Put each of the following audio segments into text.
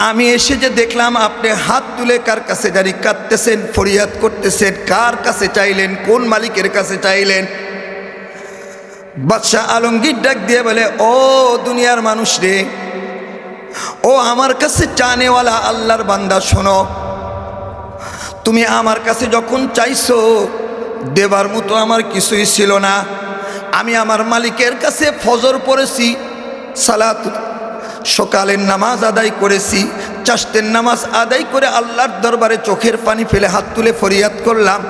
আমি এসে যে দেখলাম আপনি হাত তুলে কার কাছে জানি কাঁদতেছেন, ফরিয়াদ করতেছেন। কার কাছে চাইলেন? কোন মালিকের কাছে চাইলেন? বাদশাহ আলমগীর ডাক দিয়ে বলে, ও দুনিয়ার মানুষ রে, ও আমার কাছে চানেওয়ালা আল্লাহর বান্দা, শোনো, তুমি আমার কাছে যখন চাইছো দেবার মতো আমার কিছুই ছিল না। আমি আমার মালিকের কাছে ফজর পড়েছি, সালাত সকালের নামাজ আদায় করেছি, চাষতের নামাজ আদায় করে আল্লাহর দরবারে চোখের পানি ফেলে হাত তুলে ফরিয়াদ করলাম।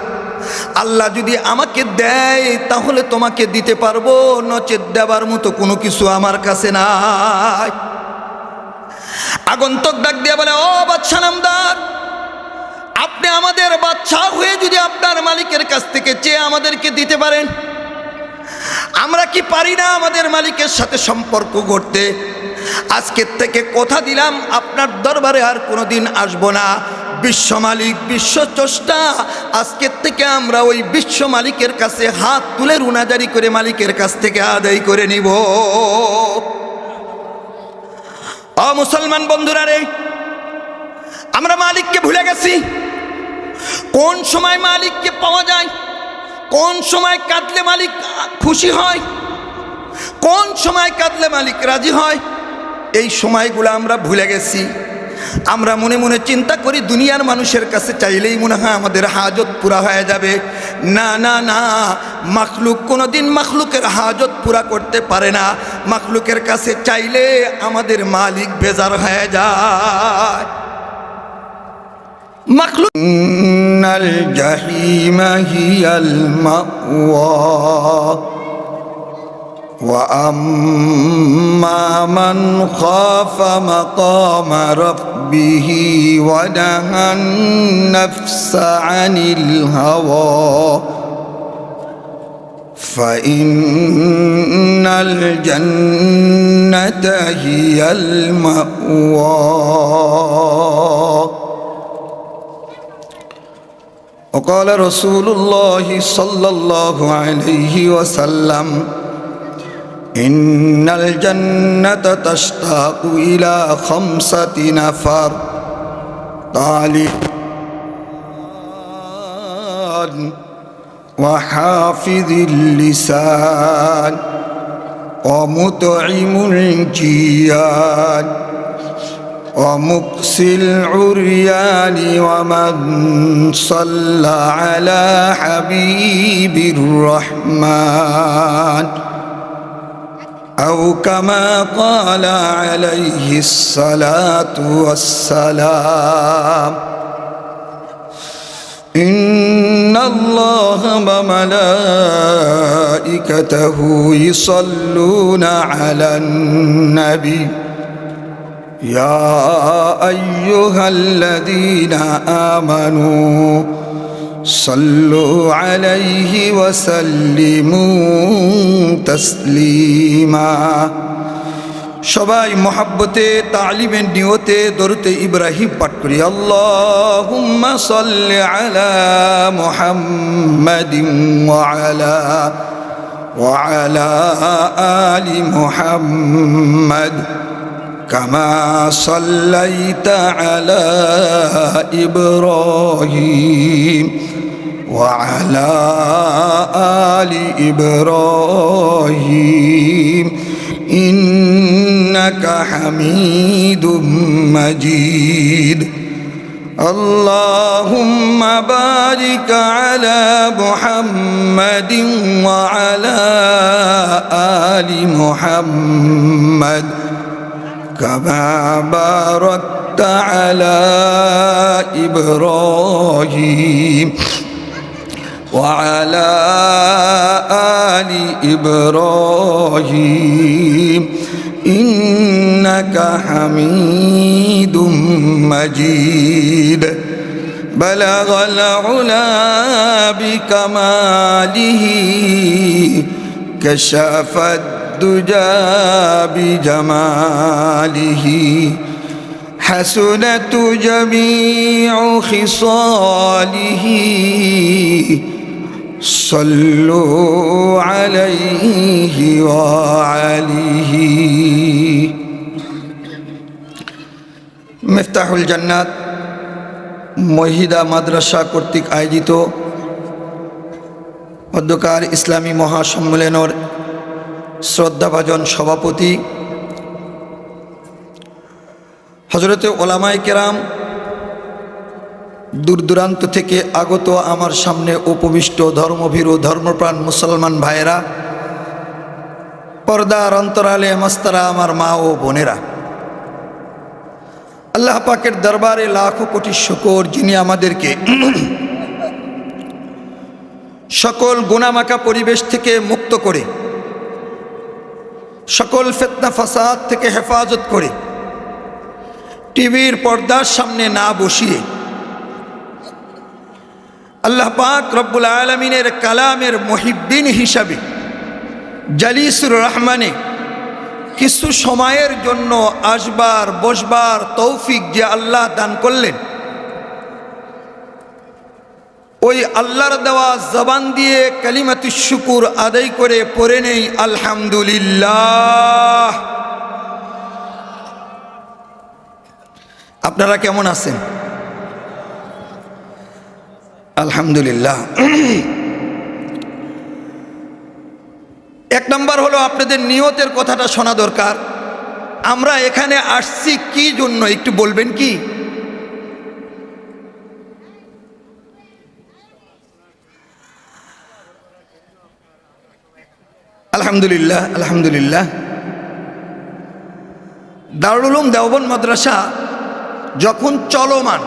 আল্লাহ যদি আমাকে দেয় তাহলে তোমাকে দিতে পারবো, নচেত দেবার মতো কোনো কিছু আমার কাছে নাই। আগন্তুক ডাক দিয়ে বলে, ও বাদশা নামদার, আপনি আমাদের বাদশা হয়ে যদি আপনার মালিকের কাছ থেকে চেয়ে আমাদেরকে দিতে পারেন, আমরা কি পারি না আমাদের মালিকের সাথে সম্পর্ক করতে? আজকের থেকে কথা দিলাম আপনার দরবারে আর কোনোদিন আসবো না। বিশ্ব মালিক, বিশ্ব স্রষ্টা, আজকের থেকে আমরা ওই বিশ্ব মালিকের কাছে হাত তুলে রুনাজারি করে মালিকের কাছ থেকে আদায় করে নিব। ও মুসলমান বন্ধুরা রে, আমরা মালিককে ভুলে গেছি। কোন সময় মালিককে পাওয়া যায়, কোন সময় কাঁদলে মালিক খুশি হয়, কোন সময় কাঁদলে মালিক রাজি হয়, এই সময়গুলো আমরা ভুলে গেছি। আমরা মনে মনে চিন্তা করি দুনিয়ার মানুষের কাছে চাইলেই মনে হয় আমাদের হাজত পুরা হয়ে যাবে। না না না, মাখলুক কোনোদিন মাখলুকের হাজত পুরা করতে পারে না। মাখলুকের কাছে চাইলে আমাদের মালিক বেজার হয়ে যায়। মাখলুক নাল জাহিমা হিয়াল মাওয়া وأما من خاف مقام ربه ونهى النفس عن الهوى فإن الجنة هي المأوى. وقال رسول الله صلى الله عليه وسلم إن الجنة تشتاق إلى 5 نفر: طالب وحافظ اللسان ومطعم الجيان ومكسي العريان ومن صلى على حبيب الرحمن أو كما قال عليه الصلاة والسلام. إن الله وملائكته يصلون على النبي يا أيها الذين آمنوا صلوا عليه وسلموا تسليما. সবাই মহব্বতে তালিমের নিয়তে দরুদে ইব্রাহিম পাঠ করি। আল্লাহুম্মা সাল্লি আলা মুহাম্মাদিন ওয়া আলা আলি মুহাম্মাদ كما صليت على إبراهيم وعلى آل إبراهيم إنك حميد مجيد. اللهم بارك على محمد وعلى آل محمد كما باركت على إبراهيم وعلى آل إبراهيم إنك حميد مجيد. بلغ العلا بكماله كشف الدجى بجماله حسنت جميع خصاله صلوا عليه وعليه. মিফতাহুল জান্নাত মহিদা মাদ্রাসা কর্তৃক আয়োজিত মধ্যকার ইসলামী মহাসম্মেলনের শ্রদ্ধাভাজন সভাপতি হযরতে ওলামায়ে কেরাম, দূর দূরান্ত থেকে আগত আমার সামনে উপবিষ্ট ধর্মভীরু ধর্মপ্রাণ মুসলমান ভাইয়েরা, পর্দার অন্তরালে মাস্তারা, আমার মা ও বোনেরা, আল্লাহ পাকের দরবারে লাখো কোটি শুকর, যিনি আমাদেরকে সকল গুনামাখা পরিবেশ থেকে মুক্ত করে, সকল ফিতনা ফাসাদ থেকে হেফাজত করে, টিভির পর্দার সামনে না বসিয়ে আল্লাহ পাক রব্বুল আলামিনের কালামের মুহিব্বিন হিসাবে জালিসুর রহমানে কিছু সময়ের জন্য আসবার বসবার তৌফিক যে আল্লাহ দান করলেন, ওই আল্লাহর দেওয়া জবান দিয়ে কালিমাতুশ শুকুর আদায় করে পড়ে নেই আলহামদুলিল্লাহ। আপনারা কেমন আছেন? আলহামদুলিল্লাহ। এক নম্বর হলো আপনাদের নিয়তের কথাটা শোনা দরকার। আমরা এখানে আসছি কি জন্য একটু বলবেন কি? আলহামদুলিল্লাহ, আলহামদুলিল্লাহ। দারুল উলুম দেওবন্দ মাদ্রাসা যখন চলমান,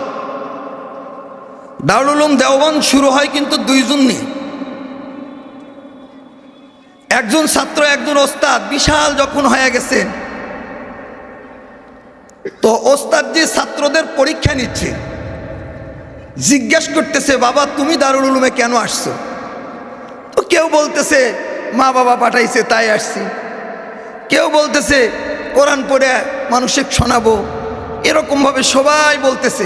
দারুল উলুম দেওবন্দ শুরু হয় কিন্তু দুইজন নিয়ে, একজন ছাত্র একজন ওস্তাদ। বিশাল যখন হয়ে গেছে তো ওস্তাদ যে ছাত্রদের পরীক্ষা নিচ্ছে, জিজ্ঞেস করতেছে, বাবা তুমি দারুল উলুমে কেন আসছো? তো কেউ বলতেছে মা বাবা পাঠাইছে তাই আসছি, কেউ বলতেছে কোরআন পড়ে মানুষকে শোনাবো, এরকমভাবে সবাই বলতেছে।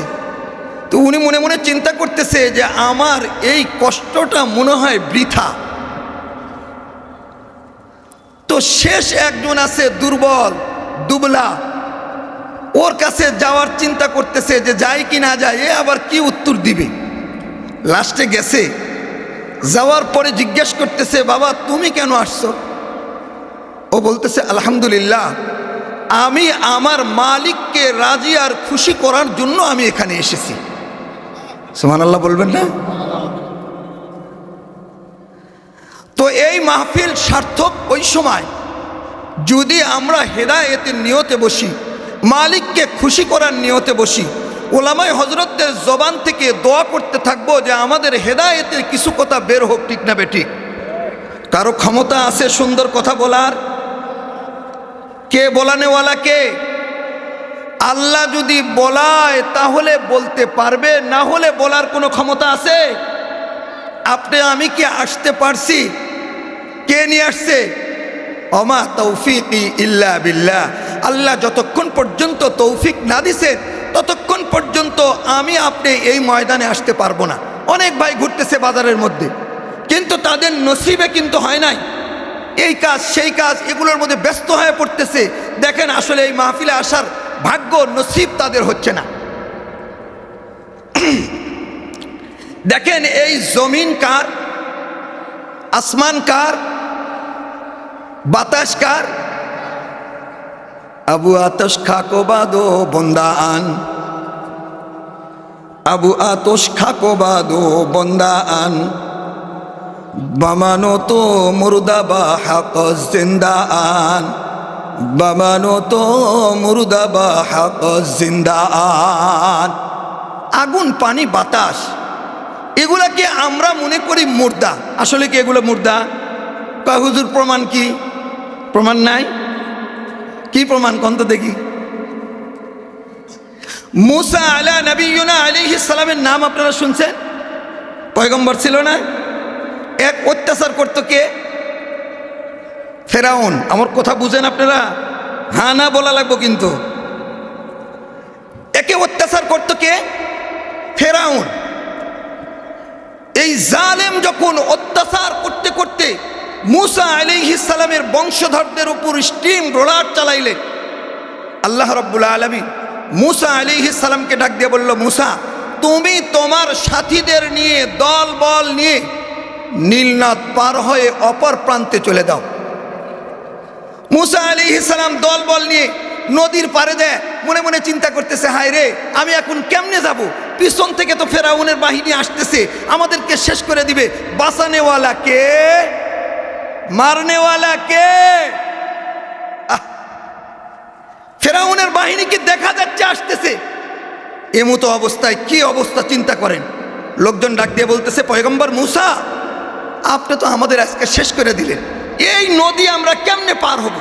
তো উনি মনে মনে চিন্তা করতেছে যে আমার এই কষ্টটা মনে হয় বৃথা। তো শেষ একজন আছে দুর্বল দুবলা, ওর কাছে যাওয়ার চিন্তা করতেছে যে যাই কি না যায়, এ আবার কি উত্তর দিবে। লাস্টে গেছে, যাওয়ার পরে জিজ্ঞেস করতেছে, বাবা তুমি কেন আসছো? ও বলতেছে, আলহামদুলিল্লাহ, আমি আমার মালিককে রাজি আর খুশি করার জন্য আমি এখানে এসেছি। সুবহানাল্লাহ বলবেন না? তো এই মাহফিল সার্থক ওই সময় যদি আমরা হেদায়েতের নিয়তে বসি, মালিককে খুশি করার নিয়তে বসি, ওলামায়ে হযরতদের জবান থেকে দোয়া করতে থাকবো যে আমাদের হেদায়েতের কিছু কথা বের হোক, ঠিক না বেঠিক? কারো ক্ষমতা আছে সুন্দর কথা বলার? কে বলানেওয়ালা কে? আল্লাহ যদি বলায় তাহলে বলতে পারবে, না হলে বলার কোনো ক্ষমতা আছে? আপনি আমি কি আসতে পারছি? কে নিয়ে আসছে? ওমা তৌফিকি ইল্লা বিল্লাহ। আল্লাহ যতক্ষণ পর্যন্ত তৌফিক না দিছেন ততক্ষণ পর্যন্ত আমি আপনি এই ময়দানে আসতে পারবো না। অনেক ভাই ঘুরতেছে বাজারের মধ্যে, কিন্তু তাদের নসিবে কিন্তু হয় নাই। এই কাজ সেই কাজ এগুলোর মধ্যে ব্যস্ত হয়ে পড়তেছে। দেখেন আসলে এই মাহফিলে আসার ভাগ্য নসিব তাদের হচ্ছে না। দেখেন এই জমিন কার? আসমান কার? বাতাস কার? আবু আতশ খাকো বাদো বন্দা আন, আবু আতশ খাকো বাদো বন্দা আন, বামানো তো মুর্দা বা হাক জিন্দা আন, বামানো তো মুর্দা বা হাক জিন্দা আন। আগুন পানি বাতাস এগুলাকে আমরা মনে করি মুর্দা, আসলে কি এগুলো মুর্দা? হুজুর প্রমাণ কি? প্রমাণ নাই? কি প্রমাণ কন্ত দেখি? মুসা আলা নবিয়ুনা আলাইহিস সালামের নাম আপনারা শুনছেন? পয়গম্বর ছিল না? এক অত্যাচার করতো কে? ফেরাউন। আমার কথা বুঝেন আপনারা? হ্যাঁ না বলা লাগবো কিন্তু। একে অত্যাচার করতো কে? ফেরাউন। এই জালেম যখন অত্যাচার করতে করতে মুসা আলাইহিস সালামের বংশধরদের উপর স্টিম রোলার চালাইলেন, আল্লাহ রাব্বুল আলামিন মুসা আলাইহিস সালামকে ডাক দিয়ে বলল, মুসা তুমি তোমার সাথীদের নিয়ে দল বল নিয়ে নীলনদ পার হয়ে অপর প্রান্তে চলে যাও। মুসা আলাইহিস সালাম দল বল নিয়ে নদীর পাড়ে দেয়, মনে মনে চিন্তা করতেছে, হায় রে আমি এখন কেমনে যাব, পিছন থেকে তো ফেরাউনের বাহিনী আসতেছে, আমাদেরকে শেষ করে দিবে, বাঁচানেওয়ালা কে, মারনেওয়ালা কে? ফেরাউনের বাহিনীকে দেখা যাচ্ছে আসতেছে, এমতো অবস্থায় কি অবস্থা চিন্তা করেন। লোকজন ডাক দিয়ে বলতেছে, পয়গম্বর মুসা আপনি তো আমাদের আজকে শেষ করে দিলেন, এই নদী আমরা কেমনে পার হব?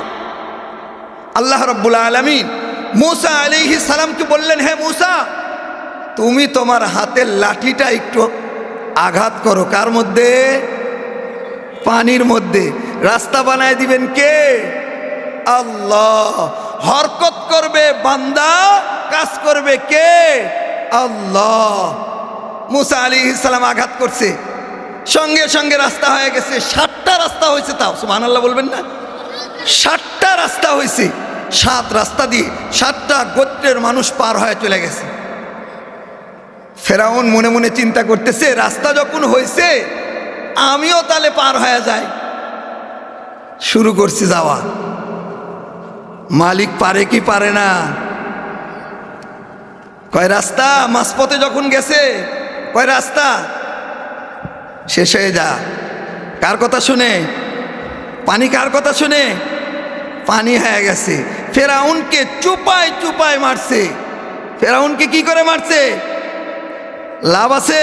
আল্লাহ রাব্বুল আলামিন মুসা আলাইহিস সালামকে বললেন, হে মুসা তুমি তোমার হাতের লাঠিটা একটু আঘাত করো, কার মধ্যে? পানির মধ্যে। রাস্তা বানায় দিবেন কে? আল্লাহ। হরকত করবে বান্দা, কাজ করবে কে? আল্লাহ। মুসা আলাইহিস সালাম আঘাত করছে, সঙ্গে সঙ্গে রাস্তা হয়ে গেছে। 7টা রাস্তা হয়েছে, তাও সুবহানাল্লাহ বলবেন না? 7টা রাস্তা হয়েছে, 7 রাস্তা দিয়ে 7টা গোত্রের মানুষ পার হয়ে চলে গেছে। ফেরাউন মনে মনে চিন্তা করতেছে, রাস্তা যখন হয়েছে আমিও তাহলে পার হয়ে যাই। শুরু করছি যাওয়া। মালিক পারে কি পারে না? কয় রাস্তা, মাঝপথে যখন গেছে কয় রাস্তা শেষ হয়ে যা। কার কথা শুনে? পানি কার কথা শুনে? পানি হয়ে গেছে। ফেরাউনকে চুপায় চুপায় মারছে। ফেরাউনকে কি করে মারছে? লাভ আছে?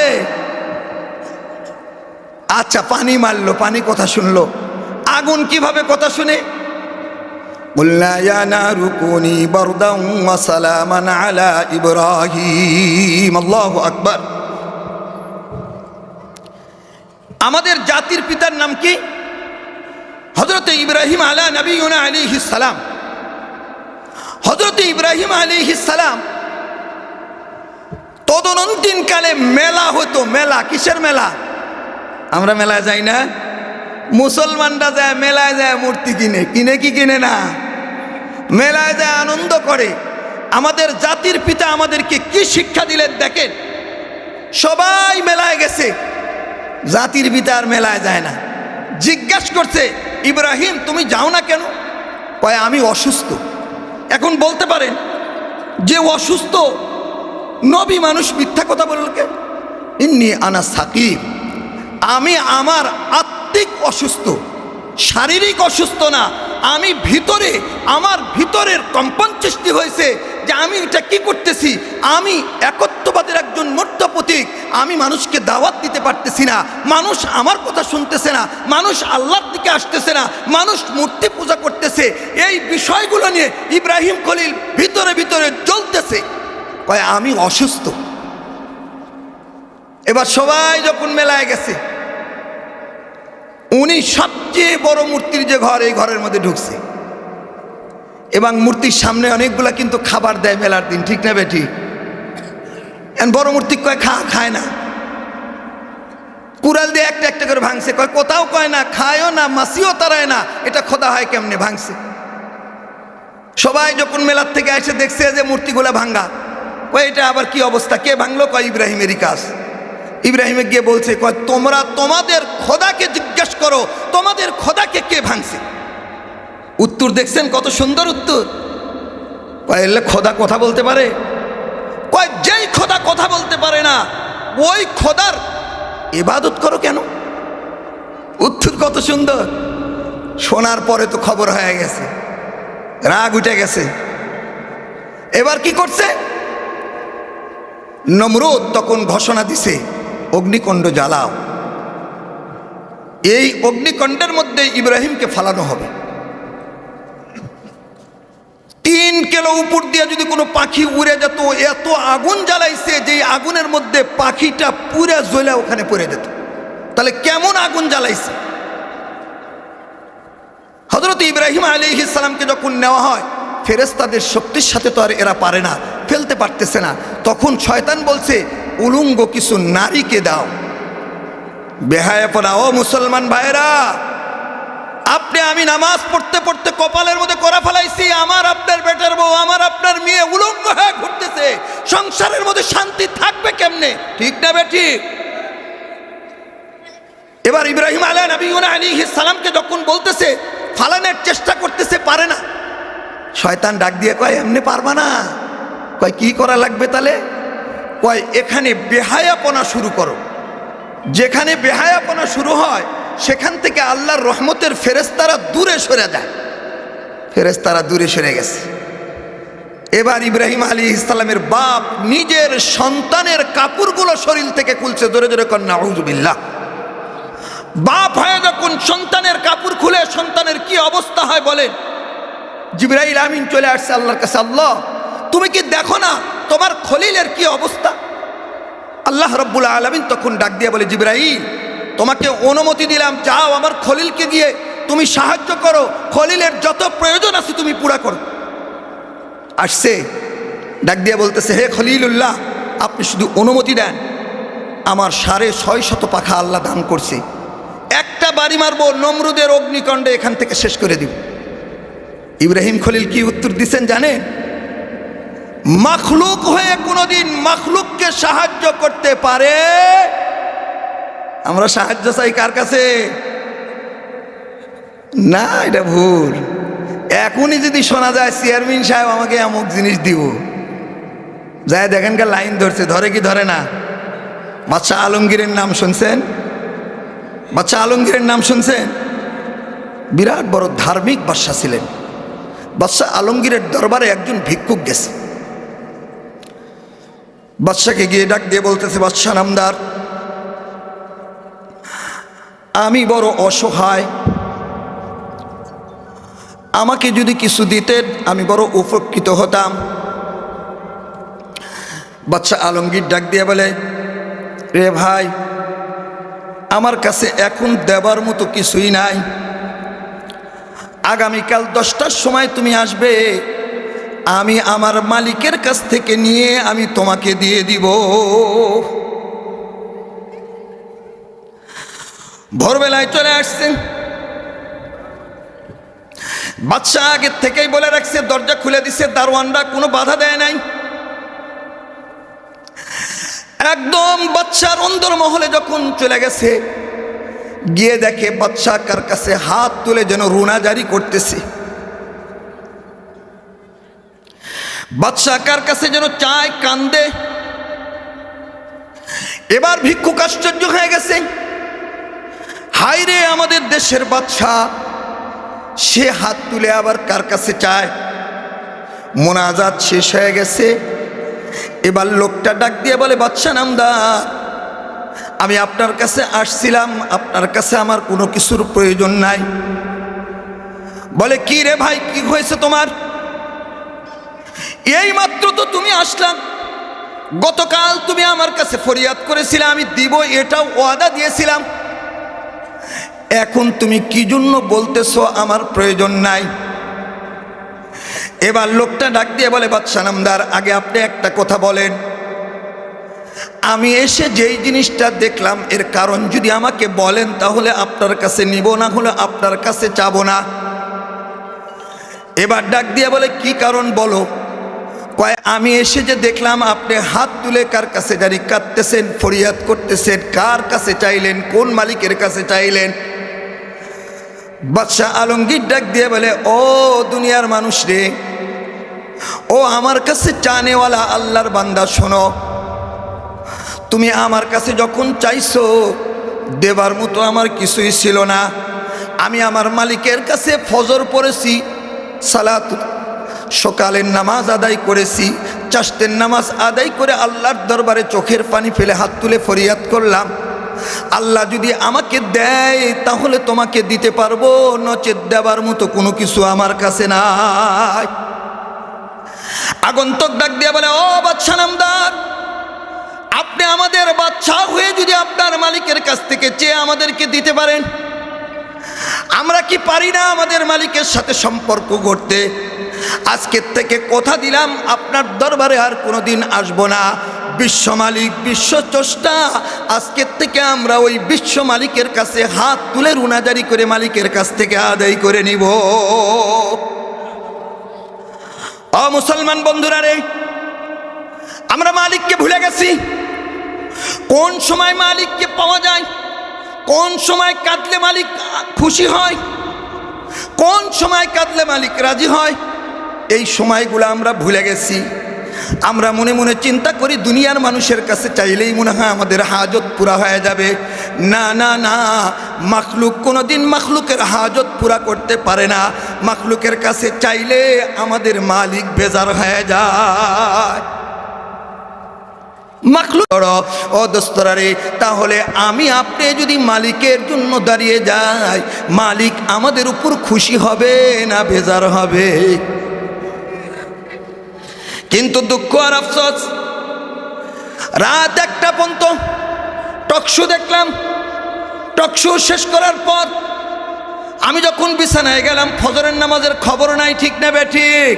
আচ্ছা, পানি মারলো, পানি কথা শুনলো। আগুন কিভাবে কথা শুনে? কুলনা ইয়া নারু কুনি বারদান ওয়া সালামান আলা ইব্রাহিম। আল্লাহু আকবার। আমাদের জাতির পিতার নাম কি? হযরত ইব্রাহিম আলা নবিয়ুনা আলাইহিস সালাম। হযরত ইব্রাহিম আলাইহিস সালাম তদনন্তীন কালে মেলা হতো। মেলা কিসের মেলা? আমরা মেলায় যাই না? মুসলমানরা যায় মেলায়, যায় মূর্তি কিনে। কিনে কি কিনে না? মেলায় যায় আনন্দ করে। আমাদের জাতির পিতা আমাদেরকে কি শিক্ষা দিলেন দেখেন। সবাই মেলায় গেছে, জাতির পিতা আর মেলায় যায় না। জিজ্ঞাসা করছে, ইব্রাহিম তুমি যাও না কেন? কয় আমি অসুস্থ। এখন বলতে পারেন যে অসুস্থ নবী মানুষ মিথ্যা কথা বলল কে? ইন্নী আনা সাকিব, আমি আমার আত্মিক অসুস্থ, শারীরিক অসুস্থ না। আমি ভিতরে, আমার ভিতরের কম্পন সৃষ্টি হয়েছে যে আমি এটা কি করতেছি। আমি একত্ববাদের একজন মূর্ত প্রতীক। আমি মানুষকে দাওয়াত দিতে পারতেছি না, মানুষ আমার কথা শুনতেছে না, মানুষ আল্লাহর দিকে আসতেছে না, মানুষ মূর্তি পূজা করতেছে। এই বিষয়গুলো নিয়ে ইব্রাহিম খলিল ভিতরে ভিতরে জ্বলতেছে। কয় আমি অসুস্থ। এবার সবাই যখন মেলায় গেছে, উনি সবচেয়ে বড় মূর্তির যে ঘর, এই ঘরের মধ্যে ঢুকছে এবং মূর্তির সামনে অনেকগুলা কিন্তু খাবার দেয় মেলার দিন, ঠিক না বেটি? বড় মূর্তি কয় খায় না, কুড়াল দিয়ে একটা একটা করে ভাঙছে। কয় কোথাও কয় না, খায়ও না, মাসিও তারায় না, এটা খোদা হয় কেমনে? ভাঙছে। সবাই যখন মেলার থেকে এসে দেখছে যে মূর্তিগুলা ভাঙ্গা, কয় এটা আবার কি অবস্থা, কে ভাঙলো? কয় ইব্রাহিমেরই কাজ। ইব্রাহিমে গিয়ে বলছে, কয় তোমরা তোমাদের খোদাকে জিজ্ঞেস করো, তোমাদের খোদাকে কে ভাঙছে? উত্তর দেখছেন কত সুন্দর উত্তর। কয় এলে খোদা কথা বলতে পারে? কয় যেই খোদা কথা বলতে পারে না ওই খোদার ইবাদত করো কেন? উত্তর কত সুন্দর। শোনার পরে তো খবর হয়ে গেছে, রাগ উঠে গেছে। এবার কি করছে? নমরুদ তখন ঘোষণা দিছে, অগ্নিকুণ্ড জ্বালাও। এই অগ্নিকুণ্ডের মধ্যে ইব্রাহিমকে ফালানো হবে। 3 কিলো উপর দিয়ে যদি কোনো পাখি উড়ে যেত, এত আগুন জ্বালাইছে যে আগুনের মধ্যে পাখিটা পুরে জ্বলে ওখানে পড়ে যেত। তাহলে কেমন আগুন জ্বালাইছে। হযরত ইব্রাহিম আলাইহিস সালামকে যখন নেওয়া হয়, ফেরেশতাদের শক্তির সাথে তো আর এরা পারে না, ফেলতে পারতেছে না। তখন শয়তান বলছে, উলঙ্গ কিছু নারীকে দাও। বেহায়াপনা। ও মুসলমান ভাইরা, আপনি আমি নামাজ পড়তে পড়তে কপালের মধ্যে করা ফেলাইছি, আমার আপনার বেটার বউ, আমার আপনার মেয়ে উলঙ্গ হয়ে ঘুরতেছে, সংসারের মধ্যে শান্তি থাকবে কেমনে? ঠিক না বেঠিক? এবার ইব্রাহিম আলাইহিস সালামকে যখন বলতেছে, ফালানোর চেষ্টা করতেছে, পারে না। শয়তান ডাক দিয়ে কয়, এমনি পারবা না। কয় কি করা লাগবে তাহলে? কয় এখানে বেহায়াপনা শুরু করো। যেখানে বেহায়াপনা শুরু হয় সেখান থেকে আল্লাহর রহমতের ফেরেশতারা দূরে সরে যায়। ফেরেশতারা দূরে সরে গেছে। এবার ইব্রাহিম আলাইহিস সালামের বাপ নিজের সন্তানের কাপড়গুলো শরীর থেকে খুলছে। জোরে জোরে কর নাউযুবিল্লাহ। বাপ হয়ে যখন সন্তানের কাপড় খুলে সন্তানের কি অবস্থা হয় বলেন? জিবরাইল আমিন চলে আসছে আল্লাহর কাছে, আল্লাহ তুমি কি দেখো না তোমার খলিলের কি অবস্থা? আল্লাহ রাব্বুল আলামিন তখন ডাক দিয়ে বলে, জিবরাইল তোমাকে অনুমতি দিলাম, যাও আমার খলিলকে গিয়ে তুমি সাহায্য করো, খলিলের যত প্রয়োজন আছে তুমি পুরা করো। আসছে ডাক দিয়ে বলতেছে, হে খলিলুল্লাহ আপনি শুধু অনুমতি দেন, আমার 650 পাখা আল্লাহ দান করছে, একটা বাড়ি মারবো নমরুদের অগ্নিকাণ্ডে এখান থেকে শেষ করে দিব। ইব্রাহিম খলিল কি উত্তর দিচ্ছেন জানেন? মাখলুক হয়ে কোনোদিন মাখলুককে সাহায্য করতে পারে? আমরা সাহায্য চাই কার কাছে? না, এটা ভুল। এখনই যদি শোনা যায় চেয়ারম্যান সাহেব আমাকে অমুক জিনিস দিব, যায় দেখেন কা লাইন ধরছে, ধরে কি ধরে না? বাদশাহ আলমগীরের নাম শুনছেন? বাদশাহ আলমগীরের নাম শুনছেন? বিরাট বড় ধার্মিক বাদশাহ ছিলেন। বাদশাহ আলমগীরের দরবারে একজন ভিক্ষুক গেছে। বাদশাকে গিয়ে ডাক দিয়ে বলতেছে, বাদশাহ নামদার, আমি বড় অসহায়, আমাকে যদি কিছু দিতেন আমি বড় উপকৃত হতাম। বাদশাহ আলমগীর ডাক দিয়ে বলে, রে ভাই, আমার কাছে এখন দেবার মতো কিছুই নাই, আগামীকাল 10টার সময় তুমি আসবে, আমি আমার মালিকের কাছ থেকে নিয়ে আমি তোমাকে দিয়ে দিব। ভোরবেলায় চলে আসছে। বাদশাহ আগের থেকেই বলে রাখছে, দরজা খুলে দিচ্ছে, দারোয়ানরা কোনো বাধা দেয় নাই। একদম বাদশার অন্দরমহলে যখন চলে গেছে, গিয়ে দেখে বাদশাহ কার কাছে হাত তুলে যেন রুনা জারি করতেছে, বাদশাহ কার কাছে যেন চায়, কান্দে। এবার ভিক্ষুক আশ্চর্য হয়ে গেছে, হায়রে আমাদের দেশের বাদশাহ, সে হাত তুলে আবার কার কাছে চায়? মোনাজাত শেষ হয়ে গেছে। এবার লোকটা ডাক দিয়ে বলে, বাদশাহ নামদার, আমি আপনার কাছে আসছিলাম, আপনার কাছে আমার কোনো কিছুর প্রয়োজন নাই। বলে, কি রে ভাই, কি হয়েছে তোমার? এই মাত্র তো তুমি আসলাম, গতকাল তুমি আমার কাছে ফরিয়াদ করেছিলে, আমি দিব এটাও ওয়াদা দিয়েছিলাম, এখন তুমি কি জন্য বলতেছো আমার প্রয়োজন নাই? এবার লোকটা ডাক দিয়ে বলে, বাদশাহ নামদার, আগে আপনি একটা কথা বলেন, আমি এসে যেই জিনিসটা দেখলাম এর কারণ যদি আমাকে বলেন তাহলে আপনার কাছে নিব, না হলে আপনার কাছে চাবো না। এবার ডাক দিয়ে বলে, কি কারণ বলো? কয়, আমি এসে যে দেখলাম আপনি হাত তুলে কার কাছে জানি কাঁদতেছেন, ফরিয়াদ করতেছেন, কার কাছে চাইলেন, কোন মালিকের কাছে চাইলেন? বাদশাহ আলমগীর ডাক দিয়ে বলে, ও দুনিয়ার মানুষ রে, ও আমার কাছে চানেওয়ালা আল্লাহর বান্দা, শোনো, তুমি আমার কাছে যখন চাইছো দেবার মতো আমার কিছুই ছিল না। আমি আমার মালিকের কাছে ফজর পড়েছি, সালাত সকালের নামাজ আদায় করেছি, চাষতের নামাজ আদায় করে আল্লাহর দরবারে চোখের পানি ফেলে হাত তুলে ফরিয়াদ করলাম, আল্লাহ যদি আমাকে দেয় তাহলে তোমাকে দিতে পারবো, নচেত দেবার মতো কোনো কিছু আমার কাছে নাই। আগন্তুক ডাক দিয়ে বলে, ও বাদশাহ নামদার, আপনি আমাদের বাদশাহ হয়ে যদি আপনার মালিকের কাছ থেকে চেয়ে আমাদেরকে দিতে পারেন, আমরা কি পারি না আমাদের মালিকের সাথে সম্পর্ক করতে? আজকের থেকে কথা দিলাম আপনার দরবারে আর কোনোদিন আসবো না। বিশ্ব মালিক, বিশ্ব স্রষ্টা আজকের থেকে আমরা ওই বিশ্ব মালিকের কাছে হাত তুলে রুনাজারি করে মালিকের কাছ থেকে আদায় করে নিব। মুসলমান বন্ধুরা রে, আমরা মালিককে ভুলে গেছি। কোন সময় মালিককে পাওয়া যায়, কোন সময় কাঁদলে মালিক খুশি হয়, কোন সময় কাঁদলে মালিক রাজি হয়, এই সময়গুলো আমরা ভুলে গেছি। আমরা মনে মনে চিন্তা করি দুনিয়ার মানুষের কাছে চাইলেই মনে হয় আমাদের হাজত পুরা হয়ে যাবে। না না না, মাখলুক কোনোদিন মাখলুকের হাজত পুরা করতে পারে না। মাখলুকের কাছে চাইলে আমাদের মালিক বেজার হয়ে যায়। মাখলুক ও দোস্তরা রে, তাহলে আমি আপনি যদি মালিকের জন্য দাঁড়িয়ে যাই, মালিক আমাদের উপর খুশি হবে না বেজার হবে? কিন্তু দুঃখ আর আফসোস, রাত 1টা পর্যন্ত টকশো দেখলাম। টকশো শেষ করার পর আমি যখন বিছানায় গেলাম, ফজরের নামাজের খবর নাই, ঠিক না বেঠিক?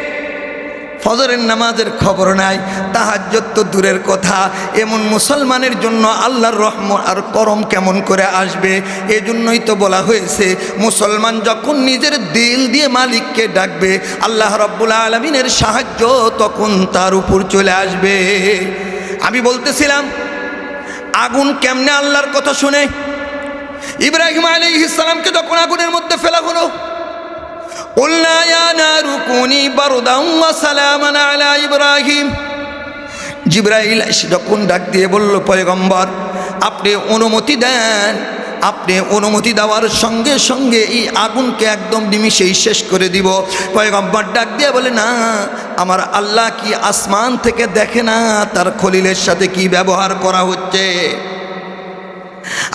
ফজরের নামাজের খবর নাই, তাহাজ্জুদ তো দূরের কথা। এমন মুসলমানের জন্য আল্লাহর রহমত আর করম কেমন করে আসবে? এজন্যই তো বলা হয়েছে, মুসলমান যখন নিজের দিল দিয়ে মালিককে ডাকবে, আল্লাহ রাব্বুল আলামিনের সাহায্য তখন তার উপর চলে আসবে। আমি বলতেছিলাম, আগুন কেমনে আল্লাহর কথা শুনে? ইব্রাহিম আলাইহিস সালামকে যখন আগুনের মধ্যে ফেলা হলো, قلنا يا نار كوني بردا وسلاما على إبراهيم। জিবরাইল যখন ডাক দিয়ে বলল, পয়গম্বর আপনি অনুমতি দেন। আপনি অনুমতি দেওয়ার সঙ্গে সঙ্গে এই আগুনকে একদম নিমিষেই শেষ করে দিব। পয়গম্বর ডাক দিয়ে বলে, না, আমার আল্লাহ কি আসমান থেকে দেখে না তার খলিলের সাথে কি ব্যবহার করা হচ্ছে?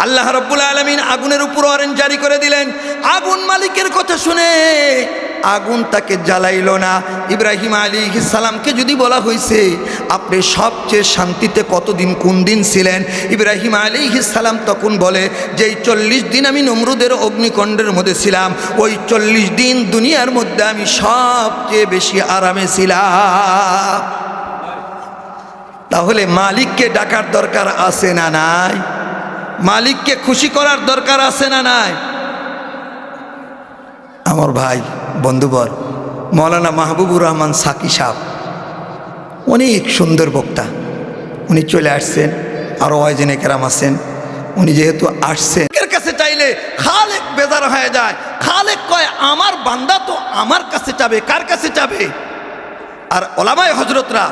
আল্লাহ রাব্বুল আলামিন আগুনের উপর ওয়ারেন্ট জারি করে দিলেন। আগুন মালিকের কথা শুনে আগুন তাকে জ্বালাইল না। ইব্রাহিম আলাইহিস সালামকে যদি বলা হয়েছে, আপনি সবচেয়ে শান্তিতে কতদিন কোন দিন ছিলেন? ইব্রাহিম আলাইহিস সালাম তখন বলে, যেই 40 দিন আমি নমরুদের অগ্নিকুণ্ডের মধ্যে ছিলাম, ওই 40 দিন দুনিয়ার মধ্যে আমি সবচেয়ে বেশি আরামে ছিলাম। তাহলে মালিককে ডাকার দরকার আছে না নাই? মালিককে খুশি করার দরকার আছে না নাই? আমার ভাই বন্ধুবর মৌলানা মাহবুবুর রহমান সাকি সাহেব অনেক সুন্দর বক্তা, উনি চলে আসছেন। আরও ওয়াইজেনে কেরাম আছেন। উনি যেহেতু আসছেন, এর কাছে চাইলে খালেক বেজার হয়ে যায়। খালেক কয়, আমার বান্দা তো আমার কাছে চাবে, কার কাছে চাবে? আর ওলামায়ে হজরতরা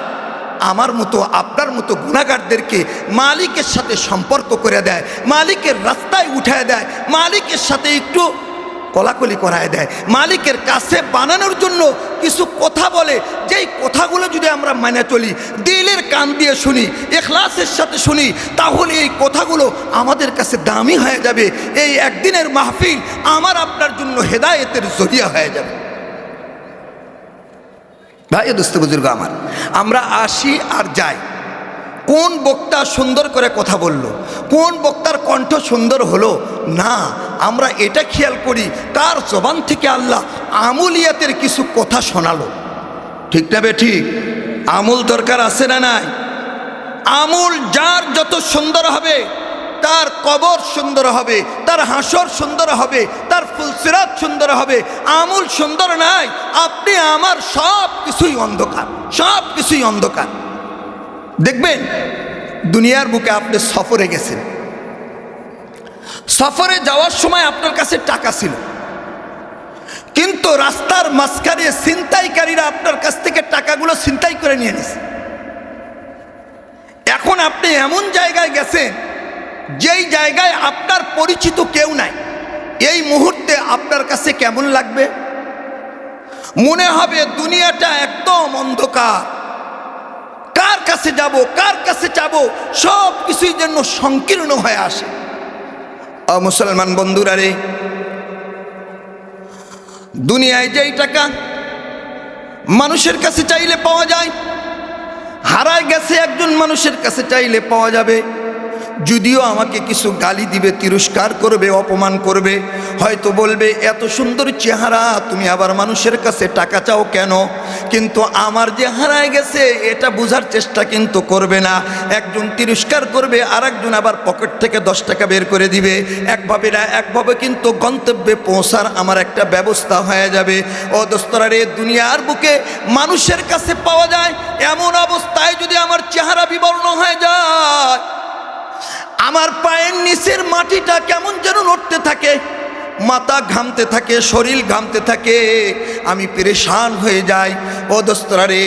আমার মতো আপনার মতো গুনাহগারদেরকে মালিকের সাথে সম্পর্ক করে দেয়, মালিকের রাস্তায় উঠায় দেয়, মালিকের সাথে একটু কলাকলি করায় দেয়, মালিকের কাছে বানানোর জন্য কিছু কথা বলে। যেই কথাগুলো যদি আমরা মেনে চলি, দিলের কান দিয়ে শুনি, ইখলাসের সাথে শুনি, তাহলে এই কথাগুলো আমাদের কাছে দামি হয়ে যাবে। এই একদিনের মাহফিল আমার আপনার জন্য হেদায়েতের জরিয়া হয়ে যাবে। ভাই দোস্ত বুজুর্গ আমার, আমরা আসি আর যাই। কোন বক্তা সুন্দর করে কথা বলল, কোন বক্তার কণ্ঠ সুন্দর হলো না, আমরা এটা খেয়াল করি কার জবান থেকে আল্লাহ আমুলিয়াতের কিছু কথা শোনালো। ঠিক না বে ঠিক? আমুল দরকার আছে না নাই? আমুল যার যত সুন্দর হবে, তার কবর সুন্দর হবে, তার হাসর সুন্দর হবে, তার ফুলসিরাত সুন্দর হবে। আমুল সুন্দর নাই, আপনি আমার সব কিছুই অন্ধকার, সব কিছুই অন্ধকার। দেখবেন দুনিয়ার বুকে আপনি সফরে গেছেন, সফরে যাওয়ার সময় আপনার কাছে টাকা ছিল, কিন্তু রাস্তার মাঝখানে ছিনতাইকারীরা আপনার কাছ থেকে টাকাগুলো ছিনতাই করে নিয়ে নিয়েছে। এখন আপনি এমন জায়গায় গেছেন যেই জায়গায় আপনার পরিচিত কেউ নাই। এই মুহূর্তে আপনার কাছে কেমন লাগবে? মনে হবে দুনিয়াটা একদম অন্ধকার। কার কাছে যাব, কার কাছে যাব, সব কিছুই যেন সংকীর্ণ হয়ে আসে। মুসলমান বন্ধুরা রে, দুনিয়ায় যেই টাকা মানুষের কাছে চাইলে পাওয়া যায়, হারায় গেছে একজন মানুষের কাছে চাইলে পাওয়া যাবে। যদিও আমাকে কিছু গালি দিবে, তিরস্কার করবে, অপমান করবে, হয়তো বলবে এত সুন্দর চেহারা তুমি আবার মানুষের কাছে টাকা চাও কেন, কিন্তু আমার যে হারায় গেছে এটা বোঝার চেষ্টা কিন্তু করবে না। একজন তিরস্কার করবে, আর একজন আবার পকেট থেকে 10 টাকা বের করে দিবে। একভাবে না একভাবে কিন্তু গন্তব্যে পৌঁছার আমার একটা ব্যবস্থা হয়ে যাবে। ও দোস্তরা রে, দুনিয়ার বুকে মানুষের কাছে পাওয়া যায় এমন অবস্থায় যদি আমার চেহারা বিবর্ণ হয়ে যায়, আমার পায়ের নিচের মাটিটা কেমন যেন নড়তে থাকে, মাথা ঘামতে থাকে, শরীর ঘামতে থাকে, আমি পেরেশান হয়ে যাই। ও দোস্তরা রে,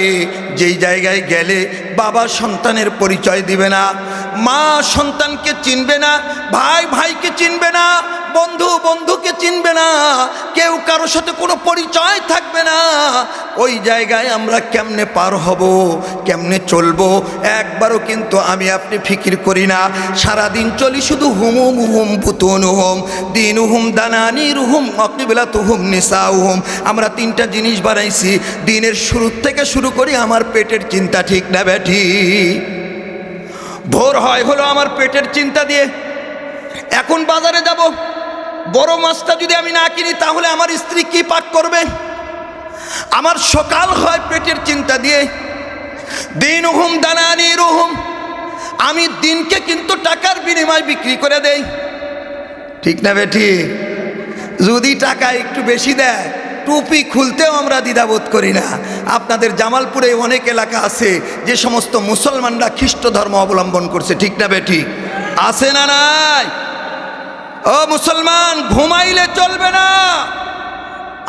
যেই জায়গায় গেলে বাবা সন্তানের পরিচয় দিবে না, মা সন্তানকে চিনবে না, ভাই ভাইকে চিনবে না, বন্ধু বন্ধুকে চিনবে না, কেউ কারোর সাথে কোনো পরিচয় থাকবে না, ওই জায়গায় আমরা কেমনে পার হব, কেমনে চলবো, একবারও কিন্তু আমি আপনি ফিকির করি না। সারাদিন চলি শুধু হুম হুম পুতুন হুম দিন হুম দানানির হুম অকিবেলা তুহুম নিসা হুম। আমরা 3টা জিনিস বানাইছি, দিনের শুরু থেকে শুরু করি আমার পেটের চিন্তা, ঠিক না বেঠি? ভোর হয় হলো আমার পেটের চিন্তা দিয়ে। এখন বাজারে যাব, বড় মাছটা যদি আমি না কিনি তাহলে আমার স্ত্রী কি পাক করবে। আমার সকাল হয় পেটের চিন্তা দিয়ে। দিন হুম দানানি রুহুম, আমি দিনকে কিন্তু টাকার বিনিময় বিক্রি করে দেই, ঠিক না বেঠি? যদি টাকা একটু বেশি দেয় টুপি খুলতেও আমরা দ্বিধাবোধ করি না। আপনাদের জামালপুরে অনেক এলাকা আছে যে সমস্ত মুসলমানরা খ্রিস্ট ধর্ম অবলম্বন করছে, ঠিক না বেঠি? আছে না নাই? ও মুসলমান, ঘুমাইলে চলবে না।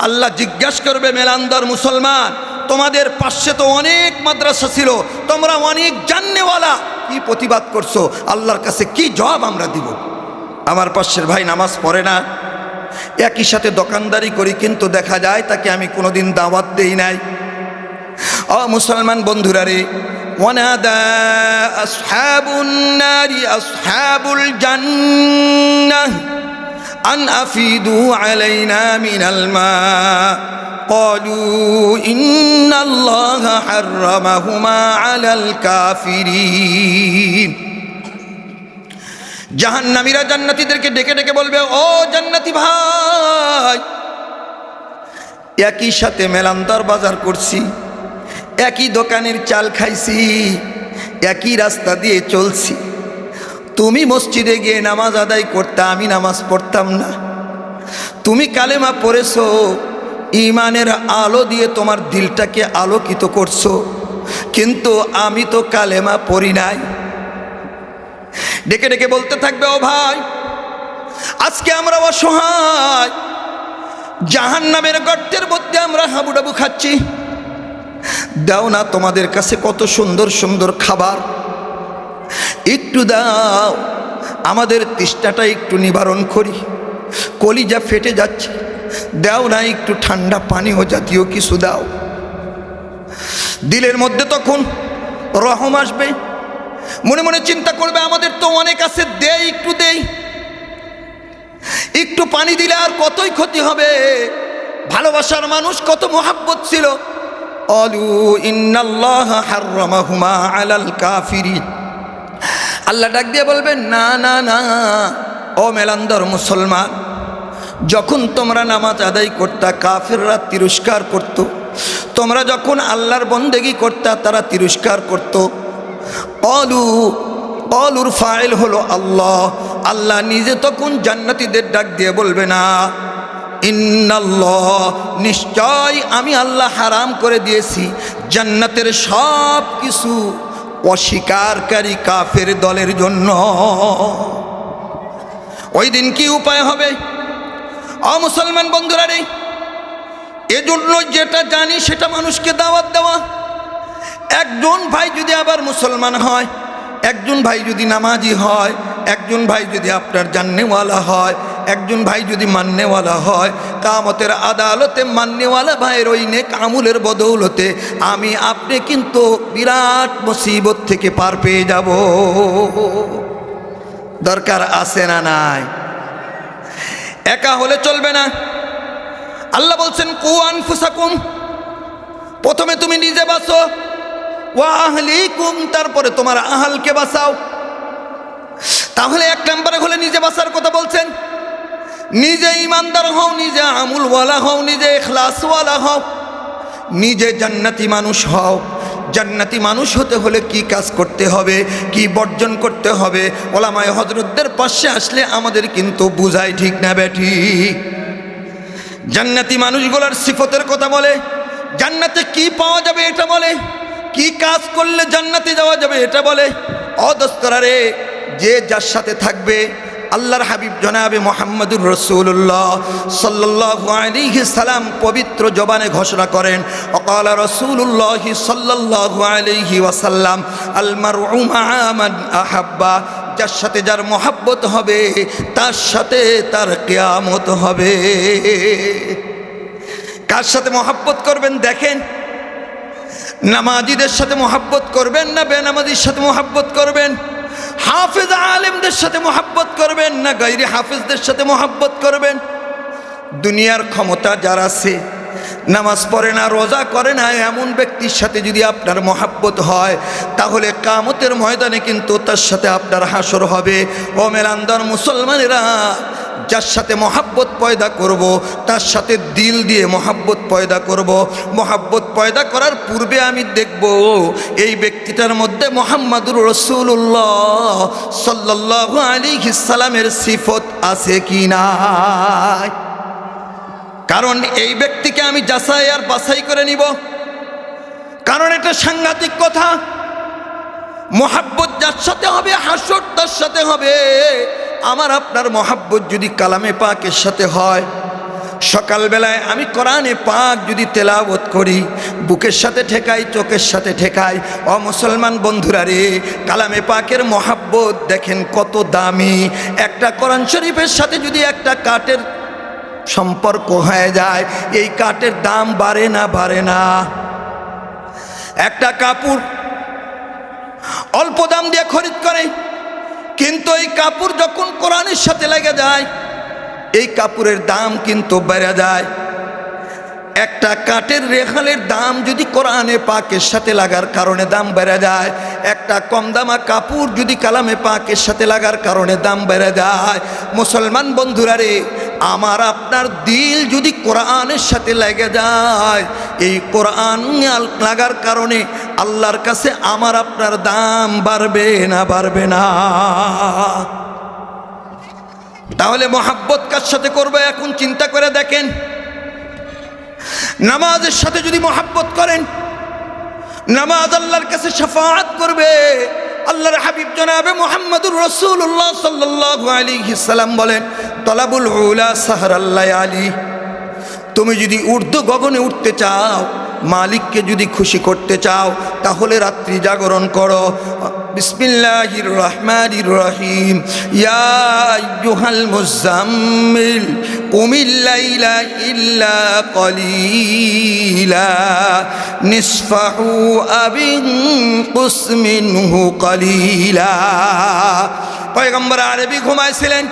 আল্লাহ জিজ্ঞাসা করবে, মেলান্দর মুসলমান, তোমাদের পাশে তো অনেক মাদ্রাসা ছিল, তোমরা অনেক জাননেওয়ালা, কি প্রতিবাদ করছো? আল্লাহর কাছে কি জবাব আমরা দিব? আমার পাশের ভাই নামাজ পড়ে না, একই সাথে দোকানদারি করি, কিন্তু দেখা যায় তাকে আমি কোনোদিন দাওয়াত দেই নাই। ও মুসলমান বন্ধুরা রে, ওয়ানাদা আসহাবুন নারি আসহাবুল জান্নাহ আন আফিদু আলাইনা মিনাল মা ক্বালু ইন্নাল্লাহা হাররামাহুমা আলাল কাফিরিন। জাহান্নামীরা জান্নাতীদেরকে ডেকে ডেকে বলবে, ও জান্নাতি ভাই, একই সাথে মেলান্দর বাজার করছি, একই দোকানের চাল খাইছি, একই রাস্তা দিয়ে চলছি, তুমি মসজিদে গিয়ে নামাজ আদায় করতে, আমি নামাজ পড়তাম না। তুমি কালেমা পড়েছো, ইমানের আলো দিয়ে তোমার দিলটাকে আলোকিত করছো, কিন্তু আমি তো কালেমা পড়ি নাই। ডেকে ডেকে বলতে থাকবে, ও ভাই, আজকে আমরা অসহায়, জাহান্নামের গর্তের মধ্যে আমরা হাবুডাবু খাচ্ছি, দাও না তোমাদের কাছে কত সুন্দর সুন্দর খাবার, একটু দাও, আমাদের তৃষ্ণাটা একটু নিবারণ করি, কলিজা ফেটে যাচ্ছে, দাও না একটু ঠান্ডা পানীয় জাতীয় কিছু দাও। দিলের মধ্যে তখন রহম আসবে, মনে মনে চিন্তা করবে, আমাদের তো অনেক আছে, দেই একটু দেই, একটু পানি দিলে আর কতই ক্ষতি হবে। ভালোবাসার মানুষ, কত মোহাব্বত ছিল। অলু ইন্নাল্লাহা হাররামাহুমা আলাল কাফিরিন। আল্লাহ ডাক দিয়ে বলবেন, না না না, ও মেলান্দর মুসলমান, যখন তোমরা নামাজ আদায় করতা কাফেররা তিরস্কার করত, তোমরা যখন আল্লাহর বন্দেগী করতা তারা তিরস্কার করত। অলুর ফাইল হলো আল্লাহ, আল্লাহ নিজে তখন জান্নাতীদের ডাক দিয়ে বলবে না, ইন্নাল্লাহ, নিশ্চয় আমি আল্লাহ হারাম করে দিয়েছি জান্নাতের সব কিছু অস্বীকারী কাফের দলের জন্য। ওই দিন কি উপায় হবে? ও মুসলমান বন্ধুরা রে, এজন্য যেটা জানি সেটা মানুষকে দাওয়াত দেওয়া। একজন ভাই যদি আবার মুসলমান হয়, একজন ভাই যদি নামাজি হয়, একজন ভাই যদি আপনার জাননেওয়ালা হয়, একজন ভাই যদি মাননেওয়ালা হয়, কিয়ামতের আদালতে মাননেওয়ালা ভাইয়ের ওই নেক আমলের বদৌলতে আমি আপনি কিন্তু বিরাট মুসিবত থেকে পার পেয়ে যাব। দরকার আছে না নাই? একা হলে চলবে না। আল্লাহ বলছেন, কু আনফুসাকুম, প্রথমে তুমি নিজে বাঁচো, ওয়া আহলিকুম, তারপরে তোমার আহলকে বাঁচাও। তাহলে এক নম্বরে হলে নিজে বাঁচার কথা বলছেন, নিজে ইমানদার হও, নিজে আমুলওয়ালা হও, নিজে ইখলাসওয়ালা হও, নিজে জান্নাতি মানুষ হও। জান্নাতি মানুষ হতে হলে কি কাজ করতে হবে, কি বর্জন করতে হবে, ওলামায়ে হযরতদের পাশে আসলে আমাদের কিন্তু বুঝায়, ঠিক না বেঠিক? জান্নাতি মানুষগুলোর সিফতের কথা বলে, জান্নাতে কি পাওয়া যাবে এটা বলে, কি কাজ করলে জান্নাতে যাওয়া যাবে এটা বলে। অদস্তরারে যে যার সাথে থাকবে, আল্লাহর হাবিব জনাবে মুহাম্মদুর রাসূলুল্লাহ সাল্লাল্লাহু আলাইহি সাল্লাম পবিত্র জবানে ঘোষণা করেন, ওয়াকালা রাসূলুল্লাহ সাল্লাল্লাহু আলাইহি ওয়াসাল্লাম আল মারউ মা'a মান আহাব্বা, যার সাথে যার মহব্বত হবে তার সাথে তার কিয়ামত হবে। কার সাথে মহব্বত করবেন দেখেন, নামাজিদের সাথে মহব্বত করবেন না বেনামাজির সাথে মহব্বত করবেন, হাফেজ আলেমদের সাথে মহব্বত করবেন না গায়রে হাফেজদের সাথে মহব্বত করবেন। দুনিয়ার ক্ষমতা যার আছে, নামাজ পড়ে না, রোজা করে না, এমন ব্যক্তির সাথে যদি আপনার মহব্বত হয় তাহলে কিয়ামতের ময়দানে কিন্তু তার সাথে আপনার হাসর হবে। ও মেলান্দার মুসলমানেরা, যার সাথে মহব্বত পয়দা করব তার সাথে দিল দিয়ে মহব্বত পয়দা করব। মহব্বত পয়দা করার পূর্বে আমি দেখব এই ব্যক্তিটার মধ্যে মুহাম্মাদুর রাসূলুল্লাহ সাল্লাল্লাহু আলাইহি সাল্লামের সিফত আছে কি না। কারণ এই ব্যক্তিকে আমি যাচাই আর বাছাই করে নিব, কারণ এটা সাংঘাতিক কথা। মহব্বত যার সাথে হবে হাসর তার সাথে হবে। আমার আপনার মহব্বত যদি কালামে পাকের সাথে হয়, সকালবেলায় আমি কোরআনে পাক যদি তেলাওয়াত করি, বুকের সাথে ঠেকাই, চোখের সাথে ঠেকাই। ও মুসলমান বন্ধুরা রে, কালামে পাকের মহব্বত দেখেন কত দামি। একটা কোরআন শরীফের সাথে যদি একটা কাঠের সম্পর্ক হয়ে যায়, এই কাঠের দাম বাড়ে না, বাড়ে না। একটা কাপড় অল্প দাম দিয়ে খরিদ করে, কিন্তু এই কাপড় যখন কোরআনের সাথে লেগে যায় এই কাপড়ের দাম কিন্তু বেড়ে যায়। একটা কাঠের রেখালের দাম যদি কোরআনে পাকের সাথে লাগার কারণে দাম বেড়ে যায়, একটা কম দামা কাপড় যদি কালামে পাকের সাথে লাগার কারণে দাম বেড়ে যায়। মুসলমান বন্ধুরা রে, আমার আপনার দিল যদি কোরআনের সাথে লেগে যায়, এই কোরআন লাগার কারণে আল্লাহর কাছে আমার আপনার দাম বাড়বে না, বাড়বে না। তাহলে মহব্বত কার সাথে করবে এখন চিন্তা করে দেখেন। নামাজের সাথে যদি মহব্বত করেন, নামাজ আল্লাহর কাছে শাফাআত করবে। আল্লাহর হাবিব জনাবে মুহাম্মদুর রাসূলুল্লাহ সাল্লাল্লাহু আলাইহি সাল্লাম বলেন, তলাবুল উলা সাহরাল লায়ালি। তুমি যদি ঊর্ধ্ব গগনে উঠতে চাও, মালিককে যদি খুশি করতে চাও, তাহলে রাত্রি জাগরণ করো। বিসমিল্লাহির রহমানির রহিম। ইয়া আইয়ুহাল মুযাম্মিল কুমিল লাইলা ইল্লা কলিলা নিসফাহু আবিনকুস মিনহু কলিলা। পয়গম্বর আরবি ঘুমাইছিলেন।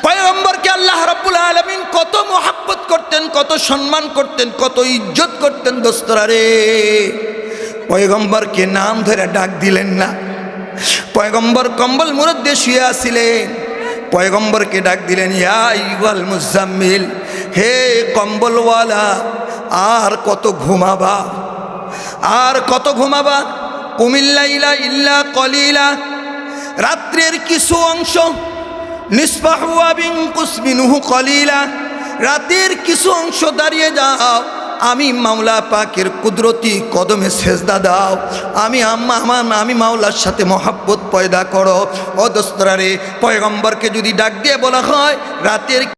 পয়গম্বরকে আল্লাহ রাব্বুল আলামিন কত মহব্বত করতেন, কত সম্মান করতেন, কত ইজ্জত করতেন দোস্তরা রে। পয়গম্বরকে নাম ধরে ডাক দিলেন না। পয়গম্বর কম্বল মুড়ত দিয়ে শুয়ে আসিলেন, পয়গম্বরকে ডাক দিলেন, ইয়া আইয়ুহাল মুযাম্মিল, হে কম্বলওয়ালা, আর কত ঘুমাবা, আর কত ঘুমাবা। কুমিল লাইলা ইল্লা কলিলা, রাত্রের কিছু অংশ, নিসফাহু আবিনকুস মিনহু কলিলা, রাতের কিছু অংশ দাঁড়িয়ে যাও, আমি মাওলা পাকের কুদরতি কদমে সেজদা দাও, আমি মাওলার সাথে মহব্বত পয়দা করো। ও দোস্তরা রে, পয়গম্বরকে যদি ডাক দিয়ে বলা হয় রাতের